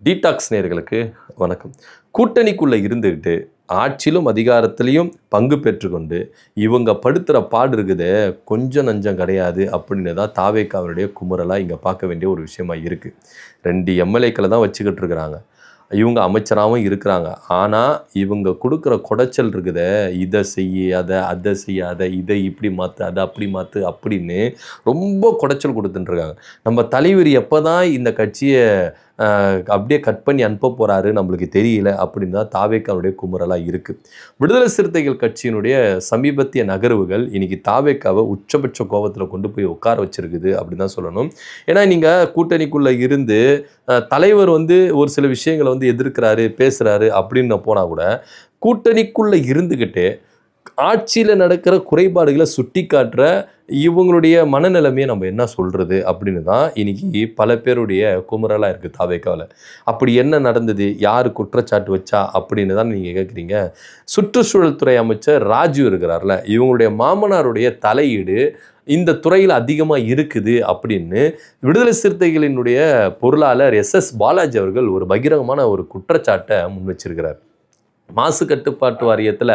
Detox நேயர்களுக்கு வணக்கம். கூட்டணிக்குள்ள இருந்துக்கிட்டு ஆட்சியிலும் அதிகாரத்திலையும் பங்கு பெற்றுக்கொண்டு இவங்க படுத்துகிற பாடு இருக்குதே கொஞ்சம் நஞ்சம் கிடையாது அப்படின்னு தான் தாவேக்காவுடைய குமுறலாக இங்கே பார்க்க வேண்டிய ஒரு விஷயமா இருக்குது. 2 எம்எல்ஏக்களை தான் வச்சுக்கிட்டு இருக்கிறாங்க. இவங்க அமைச்சராகவும் இருக்கிறாங்க. ஆனால் இவங்க கொடுக்குற குடைச்சல் இருக்குதே, இதை செய்யாத அதை செய்யாத, இதை இப்படி மாற்று அதை அப்படி மாற்று அப்படின்னு ரொம்ப குடைச்சல் கொடுத்துட்டுருக்காங்க. நம்ம தலைவர் எப்போ தான் இந்த கட்சியை அப்படியே கட் பண்ணி அனுப்ப போகிறாரு நம்மளுக்கு தெரியல அப்படின்னு தான் தாவேக்காவுடைய குமுறலாக இருக்குது. விடுதலை சிறுத்தைகள் கட்சியினுடைய சமீபத்திய நகர்வுகள் இன்னைக்கு தாவேக்காவை உச்சபட்ச கோபத்தில் கொண்டு போய் உட்கார வச்சிருக்குது அப்படின்னு தான் சொல்லணும். ஏன்னா நீங்கள் கூட்டணிக்குள்ளே இருந்து தலைவர் ஒரு சில விஷயங்களை எதிர்க்கிறாரு பேசுகிறாரு அப்படின்னு போனால் கூட கூட்டணிக்குள்ளே இருந்துக்கிட்டு ஆட்சியில் நடக்கிற குறைபாடுகளை சுட்டி காட்டுற இவங்களுடைய மனநிலைமையை நம்ம என்ன சொல்கிறது அப்படின்னு தான் இன்னைக்கு பல பேருடைய குமுறலாக இருக்குது தாவேக்காவில். அப்படி என்ன நடந்தது, யார் குற்றச்சாட்டு வச்சா அப்படின்னு தான் நீங்கள் கேட்குறீங்க. சுற்றுச்சூழல் துறை அமைச்சர் ராஜு இருக்கிறார்ல, இவங்களுடைய மாமனாருடைய தலையீடு இந்த துறையில் அதிகமாக இருக்குது அப்படின்னு விடுதலை சிறுத்தைகளினுடைய பொருளாளர் எஸ் பாலாஜி அவர்கள் ஒரு பகிரங்கமான ஒரு குற்றச்சாட்டை முன் வச்சிருக்கிறார். மாசு கட்டுப்பாட்டு வாரியத்தில்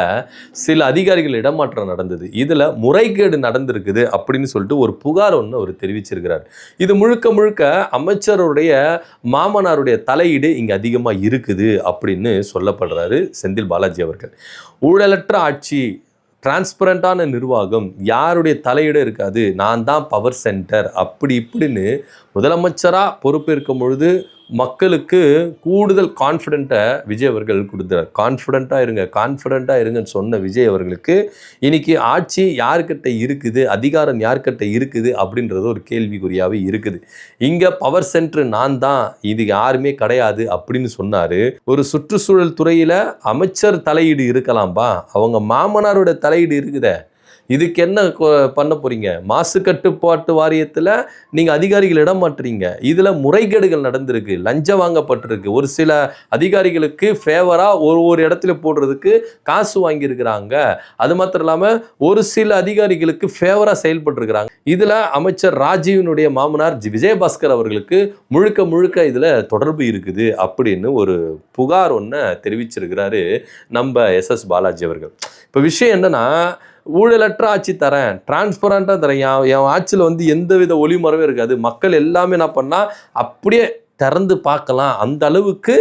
சில அதிகாரிகள் இடமாற்றம் நடந்தது, இதில் முறைகேடு நடந்திருக்குது அப்படின்னு சொல்லிட்டு ஒரு புகார் ஒன்று அவர் தெரிவிச்சிருக்கிறார். இது முழுக்க முழுக்க அமைச்சருடைய மாமனாருடைய தலையீடு இங்கே அதிகமாக இருக்குது அப்படின்னு சொல்லப்படுறாரு செந்தில் பாலாஜி அவர்கள். ஊழலற்ற ஆட்சி, டிரான்ஸ்பரண்டான நிர்வாகம், யாருடைய தலையீடு இருக்காது, நான் தான் பவர் சென்டர் அப்படி இப்படின்னு முதலமைச்சராக பொறுப்பேற்கும் பொழுது மக்களுக்கு கூடுதல் கான்ஃபிடென்ட்டை விஜய் அவர்கள் கொடுத்தார். கான்ஃபிடென்ட்டாக இருங்கன்னு சொன்ன விஜய் அவர்களுக்கு இன்னைக்கு ஆட்சி யார்கிட்ட இருக்குது, அதிகாரம் யார்கிட்ட இருக்குது அப்படின்றது ஒரு கேள்விக்குறியாகவே இருக்குது. இங்கே பவர் சென்டர் நான் தான், இது யாருமே கிடையாது அப்படின்னு சொன்னார். ஒரு சுற்றுச்சூழல் துறையில் அமைச்சர் தலையீடு இருக்கலாம்பா, அவங்க மாமனாரோட தலையீடு இருக்குதே, இதுக்கு என்ன பண்ண போறீங்க? மாசு கட்டுப்பாட்டு வாரியத்தில் நீங்கள் அதிகாரிகள் இடம் மாற்றுறீங்க, இதில் முறைகேடுகள் நடந்திருக்கு, லஞ்சம் வாங்கப்பட்டிருக்கு, ஒரு சில அதிகாரிகளுக்கு ஃபேவராக ஒரு இடத்துல போடுறதுக்கு காசு வாங்கியிருக்கிறாங்க, அது மாத்திரம் இல்லாமல் ஒரு சில அதிகாரிகளுக்கு ஃபேவராக செயல்பட்டுருக்கிறாங்க. இதில் அமைச்சர் ராஜீவினுடைய மாமனார் விஜயபாஸ்கர் அவர்களுக்கு முழுக்க முழுக்க இதில் தொடர்பு இருக்குது அப்படின்னு ஒரு புகார் ஒன்று தெரிவிச்சிருக்கிறாரு நம்ம எஸ் பாலாஜி அவர்கள். இப்போ விஷயம் என்னன்னா, ஊழலற்ற ஆட்சி தரேன், டிரான்ஸ்பரண்டாக தரேன், என் ஆட்சியில் எந்தவித ஒளிமறைவும் இருக்காது, மக்கள் எல்லாமே என்ன பண்ணால் அப்படியே திறந்து பார்க்கலாம், அந்த அளவுக்கு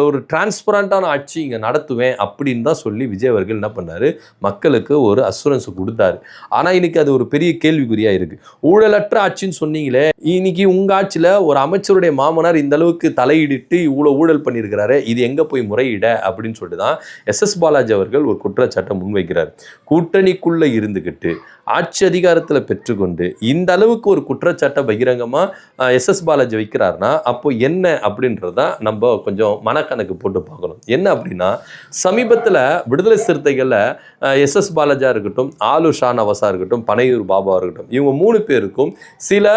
ஒரு டிரான்ஸ்பரண்டான ஆட்சி இங்கே நடத்துவேன் அப்படின்னு தான் சொல்லி விஜய் அவர்கள் என்ன பண்ணார், மக்களுக்கு ஒரு அசூரன்ஸ் கொடுத்தாரு. ஆனால் இன்னைக்கு அது ஒரு பெரிய கேள்விக்குறியாக இருக்குது. ஊழலற்ற ஆட்சின்னு சொன்னீங்களே, இன்னைக்கு உங்கள் ஆட்சியில் ஒரு அமைச்சருடைய மாமனார் இந்த அளவுக்கு தலையிட்டு இவ்வளோ ஊழல் பண்ணியிருக்கிறாரு, இது எங்கே போய் முறையிட அப்படின்னு சொல்லிட்டு தான் எஸ் பாலாஜி அவர்கள் ஒரு குற்றச்சாட்டை முன்வைக்கிறார். கூட்டணிக்குள்ளே இருந்துக்கிட்டு ஆட்சி அதிகாரத்தில் பெற்றுக்கொண்டு இந்த அளவுக்கு ஒரு குற்றச்சாட்டை பகிரங்கமாக எஸ் பாலாஜி வைக்கிறார்னா அப்போ என்ன அப்படின்றத நம்ம கொஞ்சம் மனக்கணக்கு போட்டு பார்க்கணும். என்ன அப்படின்னா, சமீபத்தில் விடுதலை சிறுத்தைகளில் எஸ் பாலாஜியாக இருக்கட்டும், ஆலு ஷானவாஸாக இருக்கட்டும், பனையூர் பாபாவாக இருக்கட்டும், இவங்க 3 பேருக்கும் சில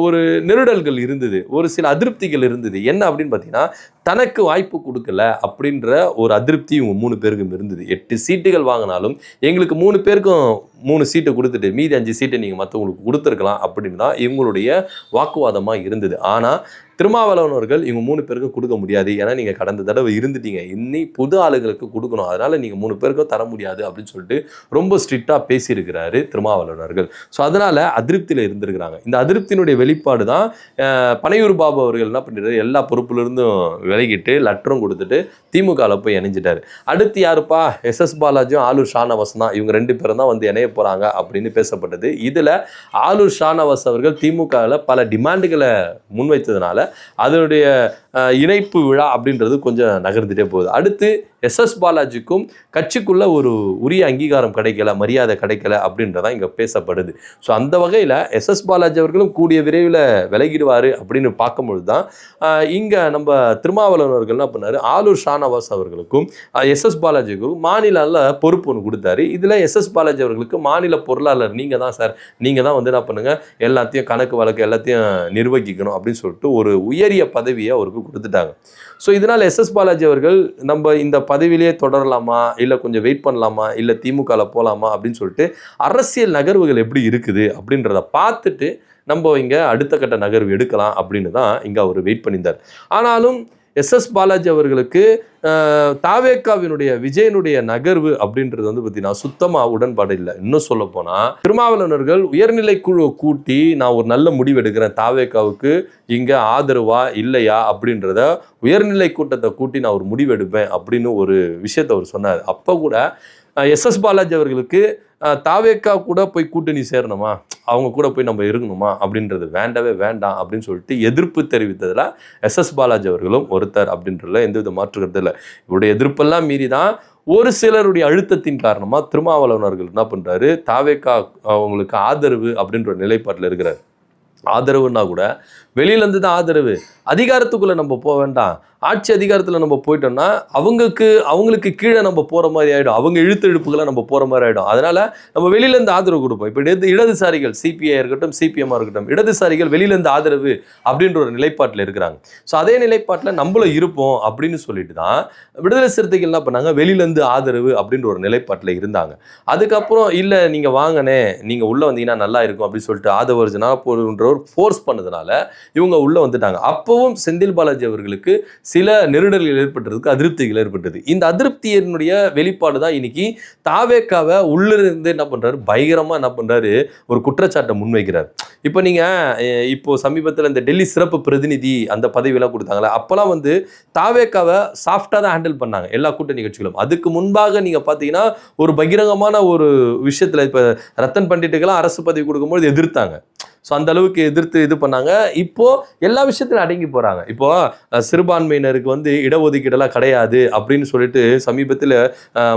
ஒரு நெருடல்கள் இருந்தது, ஒரு சில அதிருப்திகள் இருந்தது. என்ன அப்படின்னு பார்த்தீங்கன்னா, தனக்கு வாய்ப்பு கொடுக்கல அப்படின்ற ஒரு அதிருப்தி இவங்க 3 பேருக்கும் இருந்தது. 8 சீட்டுகள் வாங்கினாலும் எங்களுக்கு 3 பேருக்கும் 3 சீட்டை கொடுத்துட்டு மீதி 5 சீட்டை நீங்கள் மற்றவங்களுக்கு கொடுத்துருக்கலாம் அப்படின்னு தான் இவங்களுடைய வாக்குவாதமாக இருந்தது. ஆனால் திருமாவளவன் அவர்கள் இவங்க 3 பேருக்கும் கொடுக்க முடியாது, ஏன்னா நீங்கள் கடந்த தடவை இருந்துட்டீங்க, இன்னி புது ஆளுகளுக்கு கொடுக்கணும், அதனால் நீங்கள் 3 பேருக்கும் தர முடியாது அப்படின்னு சொல்லிட்டு ரொம்ப ஸ்ட்ரிக்டாக பேசியிருக்கிறாரு திருமாவளவன் அவர்கள். ஸோ அதனால் அதிருப்தியில் இருந்திருக்கிறாங்க. இந்த அதிருப்தியினுடைய வெளிப்பாடு தான் பனையூர் பாபு அவர்கள் என்ன பண்ணிடுறாரு, எல்லா பொறுப்புலேருந்தும் விலகிட்டு லெட்டரும் கொடுத்துட்டு திமுகவில் போய் இணைஞ்சிட்டாரு. அடுத்து யாருப்பா, எஸ் பாலாஜியும் ஆலூர் ஷானவாஸ் தான், இவங்க 2 பேரும் தான் இணைய போகிறாங்க அப்படின்னு பேசப்பட்டது. இதில் ஆலூர் ஷானவாஸ் அவர்கள் திமுகவில் பல டிமாண்டுகளை முன்வைத்ததுனால அதனுடைய இணைப்பு விழா அப்படின்றது கொஞ்சம் நகர்ந்துட்டே போகுது. அடுத்து எஸ் பாலாஜிக்கும் கட்சிக்குள்ள ஒரு உரிய அங்கீகாரம் கிடைக்கல, மரியாதை கிடைக்கல அப்படின்றதான் இங்கே பேசப்படுது. ஸோ அந்த வகையில் எஸ் பாலாஜி அவர்களும் கூடிய விரைவில் விலகிடுவார் அப்படின்னு பார்க்கும்பொழுது தான் இங்கே நம்ம திருமாவளவன் அவர்கள் என்ன பண்ணார், ஆலூர் ஷானவாஸ் அவர்களுக்கும் எஸ் பாலாஜிக்கும் மாநில பொறுப்பு ஒன்று கொடுத்தாரு. இதில் எஸ் பாலாஜி அவர்களுக்கு மாநில பொருளாளர் நீங்கள் தான் சார், நீங்கள் தான் என்ன பண்ணுங்கள், எல்லாத்தையும் கணக்கு வழக்கு எல்லாத்தையும் நிர்வகிக்கணும் அப்படின்னு சொல்லிட்டு ஒரு உயரிய பதவியை அவருக்கு கொடுத்துட்டாங்க. ஸோ இதனால் எஸ் பாலாஜி அவர்கள் நம்ம இந்த பதவியிலேயே தொடரலாமா, இல்லை கொஞ்சம் வெயிட் பண்ணலாமா, இல்லை திமுகவில் போகலாமா அப்படின்னு சொல்லிட்டு அரசியல் நகர்வுகள் எப்படி இருக்குது அப்படின்றத பார்த்துட்டு நம்ம இங்கே அடுத்த கட்ட நகர்வு எடுக்கலாம் அப்படின்னு தான் இங்கே அவர் வெயிட் பண்ணியிருந்தார். ஆனாலும் எஸ் பாலாஜி அவர்களுக்கு தாவேக்காவினுடைய விஜயனுடைய நகர்வு அப்படின்றது வந்து பார்த்தீங்கன்னா சுத்தமாக உடன்பாடு இல்லை. இன்னும் சொல்ல போனால் திருமாவளவர்கள் உயர்நிலை குழு கூட்டி நான் ஒரு நல்ல முடிவு எடுக்கிறேன், தாவேக்காவுக்கு இங்கே ஆதரவா இல்லையா அப்படின்றத உயர்நிலை கூட்டத்தை கூட்டி நான் ஒரு முடிவு எடுப்பேன் அப்படின்னு ஒரு விஷயத்தை அவர் சொன்னார். அப்போ கூட எஸ் பாலாஜி அவர்களுக்கு தாவேக்கா கூட போய் கூட்டணி சேரணுமா, அவங்க கூட போய் நம்ம இருக்கணுமா அப்படின்றது வேண்டவே வேண்டாம் அப்படின்னு சொல்லிட்டு எதிர்ப்பு தெரிவித்ததில் எஸ் பாலாஜி அவர்களும் ஒருத்தர் அப்படின்றதுல எந்தவித மாற்றுக்கிறது இல்லை. இவருடைய எதிர்ப்பெல்லாம் மீறி தான் ஒரு சிலருடைய அழுத்தத்தின் காரணமாக திருமாவளவர்கள் என்ன பண்ணுறாரு, தாவேக்கா அவங்களுக்கு ஆதரவு அப்படின்ற நிலைப்பாட்டில் இருக்கிறார். ஆதரவுன்னா கூட வெளியிலேருந்து தான் ஆதரவு, அதிகாரத்துக்குள்ளே நம்ம போக வேண்டாம். ஆட்சி அதிகாரத்தில் நம்ம போயிட்டோம்னா அவங்களுக்கு கீழே நம்ம போகிற மாதிரி ஆகிடும், அவங்க இழுப்புகளை நம்ம போகிற மாதிரி ஆகிடும். அதனால் நம்ம வெளியிலேருந்து ஆதரவு கொடுப்போம். இப்போ இடதுசாரிகள் சிபிஐ இருக்கட்டும் சிபிஎம்மாக இருக்கட்டும், இடதுசாரிகள் வெளியிலேருந்து ஆதரவு அப்படின்ற ஒரு நிலைப்பாட்டில் இருக்கிறாங்க. ஸோ அதே நிலைப்பாட்டில் நம்மளும் இருப்போம் அப்படின்னு சொல்லிட்டு தான் விடுதலை சிறுத்தைகள் என்ன பண்ணாங்க, வெளியிலேருந்து ஆதரவு அப்படின்ற ஒரு நிலைப்பாட்டில் இருந்தாங்க. அதுக்கப்புறம் இல்லை நீங்கள் வாங்கினே, நீங்கள் உள்ளே வந்தீங்கன்னா நல்லா இருக்கும் அப்படின்னு சொல்லிட்டு ஆதவர்ஜனா போன்றவர் ஃபோர்ஸ் பண்ணதுனால இவங்க உள்ளே வந்துட்டாங்க. அப்பவும் செந்தில் பாலாஜி அவர்களுக்கு சில நெருடல்கள் ஏற்பட்டதுக்கு அதிருப்திகள் ஏற்பட்டது. இந்த அதிருப்தியினுடைய வெளிப்பாடு தான் இன்னைக்கு தாவேக்காவை உள்ளிருந்து என்ன பண்றாரு, பயங்கரமா என்ன பண்றாரு, ஒரு குற்றச்சாட்டை முன்வைக்கிறார். இப்போ நீங்க இப்போ சமீபத்தில் இந்த டெல்லி சிறப்பு பிரதிநிதி அந்த பதவியெல்லாம் கொடுத்தாங்களே, அப்பெல்லாம் வந்து தாவேக்காவை சாஃப்டா தான் ஹேண்டில் பண்ணாங்க எல்லா கூட்டணி கட்சிகளும். அதுக்கு முன்பாக நீங்க பாத்தீங்கன்னா ஒரு பகிரங்கமான ஒரு விஷயத்துல இப்ப ரத்தன் பண்டிட்டுக்கெல்லாம் அரசு பதவி கொடுக்கும்போது எதிர்த்தாங்க. ஸோ அந்த அளவுக்கு எதிர்த்து இது பண்ணாங்க. இப்போ எல்லா விஷயத்திலும் அடங்கி போறாங்க. இப்போ சிறுபான்மையினருக்கு வந்து இடஒதுக்கீடெல்லாம் கிடையாது அப்படின்னு சொல்லிட்டு சமீபத்தில்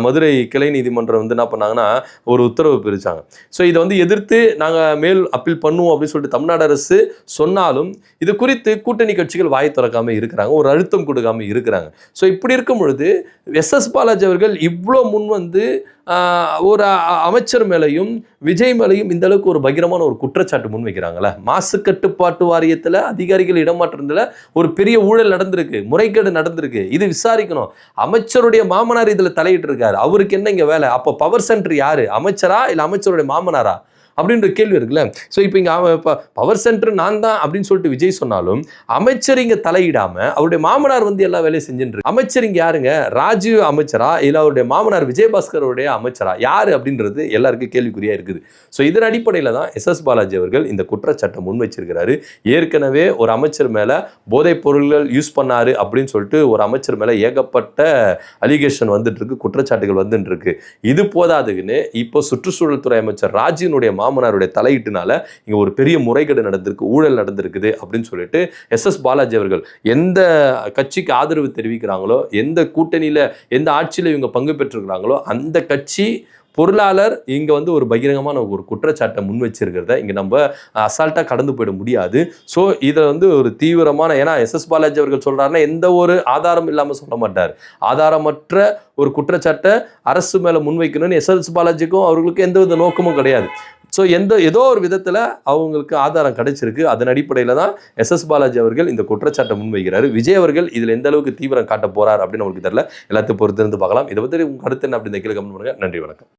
மதுரை கிளை நீதிமன்றம் வந்து என்ன பண்ணாங்கன்னா ஒரு உத்தரவு பிரிச்சாங்க. ஸோ இதை வந்து எதிர்த்து நாங்கள் மேல் அப்பீல் பண்ணுவோம் அப்படின்னு சொல்லிட்டு தமிழ்நாடு அரசு சொன்னாலும் இது குறித்து கூட்டணி கட்சிகள் வாய் திறக்காம இருக்கிறாங்க, ஒரு அழுத்தம் கொடுக்காம இருக்கிறாங்க. ஸோ இப்படி இருக்கும் பொழுது எஸ் பாலாஜி அவர்கள் இவ்வளோ முன் வந்து ஒரு அமைச்சர் மேலையும் விஜய் மேலையும் இந்த அளவுக்கு ஒரு பகிரமான ஒரு குற்றச்சாட்டு முன்வைக்கிறாங்களே. மாசு கட்டுப்பாட்டு வாரியத்தில் அதிகாரிகள் இடமாற்றத்தில் ஒரு பெரிய ஊழல் நடந்திருக்கு, முறைகேடு நடந்திருக்கு, இது விசாரிக்கணும். அமைச்சருடைய மாமனார் இதில் தலையிட்டு இருக்காரு, அவருக்கு என்ன இங்கே வேலை? அப்போ பவர் சென்டர் யாரு, அமைச்சரா இல்லை அமைச்சருடைய மாமனாரா அப்படின்ற கேள்வி இருக்குல்ல. ஸோ இப்போ இங்கே பவர் சென்டர் நான் தான் அப்படின்னு சொல்லிட்டு விஜய் சொன்னாலும் அமைச்சர் இங்கே தலையிடாமல் அவருடைய மாமனார் வந்து எல்லா வேலையும் செஞ்சுட்டு, அமைச்சர் இங்கே யாருங்க, ராஜீவ் அமைச்சரா இல்லை அவருடைய மாமனார் விஜயபாஸ்கருடைய அமைச்சரா யாரு அப்படின்றது எல்லாருக்கும் கேள்விக்குறியா இருக்குது. ஸோ இதன் அடிப்படையில் தான் எஸ் பாலாஜி அவர்கள் இந்த குற்றச்சாட்டை முன் வச்சிருக்கிறாரு. ஏற்கனவே ஒரு அமைச்சர் மேலே போதைப் பொருள்கள் யூஸ் பண்ணாரு அப்படின்னு சொல்லிட்டு ஒரு அமைச்சர் மேலே ஏகப்பட்ட அலிகேஷன் வந்துட்டு இருக்கு, குற்றச்சாட்டுகள் வந்துட்டு இருக்கு. இது போதாதுன்னு இப்போ சுற்றுச்சூழல் துறை அமைச்சர் ராஜினுடைய மாமனாருடைய தலையீட்டுனால இங்க ஒரு பெரிய முறைகேடு நடந்திருக்கு, ஊழல் நடந்திருக்குது அப்படின்னு சொல்லிட்டு எஸ் பாலாஜி அவர்கள் எந்த கட்சிக்கு ஆதரவு தெரிவிக்கிறாங்களோ, எந்த கூட்டணியில எந்த ஆட்சியில இவங்க பங்கு பெற்றிருக்கிறாங்களோ அந்த கட்சி பொருளாளர் இங்க வந்து ஒரு பகிரங்கமான ஒரு குற்றச்சாட்டை முன் வச்சிருக்கிறத இங்க நம்ம அசால்ட்டா கடந்து போயிட முடியாது. ஸோ இதை வந்து ஒரு தீவிரமான, ஏன்னா எஸ் பாலாஜி அவர்கள் சொல்றாருன்னா எந்த ஒரு ஆதாரம் இல்லாம சொல்ல மாட்டார். ஆதாரமற்ற ஒரு குற்றச்சாட்டை அரசு மேல முன்வைக்கணும்னு எஸ் பாலாஜிக்கும் அவர்களுக்கு எந்த வித நோக்கமும் கிடையாது. ஸோ ஏதோ ஒரு விதத்தில் அவங்களுக்கு ஆதாரம் கிடைச்சிருக்கு. அதன் அடிப்படையில் தான் எஸ் பாலாஜி அவர்கள் இந்த குற்றச்சாட்டை முன்வைக்கிறாரு. விஜய் அவர்கள் இதில் எந்த அளவுக்கு தீவிரம் காட்ட போறார் அப்படின்னு அவங்களுக்கு தெரியல. எல்லாத்தையும் பொறுத்திருந்து பார்க்கலாம். இதை பற்றி உங்க கருத்து என்ன அப்படின்னு கீழே கமெண்ட் பண்ணுங்க. நன்றி, வணக்கம்.